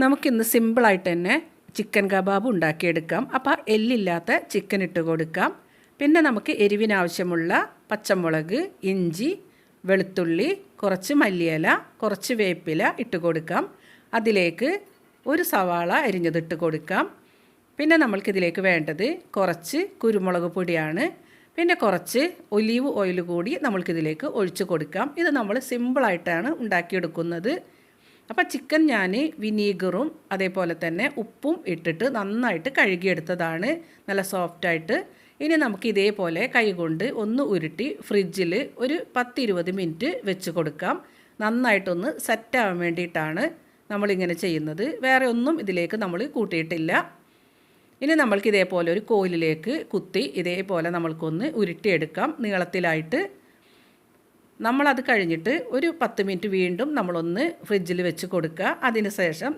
നമുക്കിന്ന് സിമ്പിളായിട്ട് തന്നെ ചിക്കൻ കബാബ് ഉണ്ടാക്കിയെടുക്കാം. അപ്പോൾ എല്ലില്ലാത്ത ചിക്കൻ ഇട്ട് കൊടുക്കാം. പിന്നെ നമുക്ക് എരിവിനാവശ്യമുള്ള പച്ചമുളക്, ഇഞ്ചി, വെളുത്തുള്ളി, കുറച്ച് മല്ലിയില, കുറച്ച് വേപ്പില ഇട്ട് കൊടുക്കാം. അതിലേക്ക് ഒരു സവാള അരിഞ്ഞതിട്ട് കൊടുക്കാം. പിന്നെ നമ്മൾക്കിതിലേക്ക് വേണ്ടത് കുറച്ച് കുരുമുളക് പൊടിയാണ്. പിന്നെ കുറച്ച് ഒലീവ് ഓയിൽ കൂടി നമ്മൾക്കിതിലേക്ക് ഒഴിച്ച് കൊടുക്കാം. ഇത് നമ്മൾ സിമ്പിളായിട്ടാണ് ഉണ്ടാക്കിയെടുക്കുന്നത്. അപ്പോൾ ചിക്കൻ ഞാൻ വിനീഗറും അതേപോലെ തന്നെ ഉപ്പും ഇട്ടിട്ട് നന്നായിട്ട് കഴുകിയെടുത്തതാണ്, നല്ല സോഫ്റ്റായിട്ട്. ഇനി നമുക്ക് ഇതേപോലെ കൈകൊണ്ട് ഒന്ന് ഉരുട്ടി ഫ്രിഡ്ജിൽ ഒരു 10-20 മിനിറ്റ് വെച്ച് കൊടുക്കാം. നന്നായിട്ടൊന്ന് സെറ്റാവാൻ വേണ്ടിയിട്ടാണ് നമ്മളിങ്ങനെ ചെയ്യുന്നത്. വേറെ ഒന്നും ഇതിലേക്ക് നമ്മൾ കൂട്ടിയിട്ടില്ല. ഇനി നമ്മൾക്ക് ഇതേപോലെ ഒരു കോലിലേക്ക് കുത്തി ഇതേപോലെ നമ്മൾക്കൊന്ന് ഉരുട്ടിയെടുക്കാം നീളത്തിലായിട്ട്. നമ്മളത് കഴിഞ്ഞിട്ട് ഒരു 10 മിനിറ്റ് വീണ്ടും നമ്മളൊന്ന് ഫ്രിഡ്ജിൽ വെച്ച് കൊടുക്കുക. അതിന് ശേഷം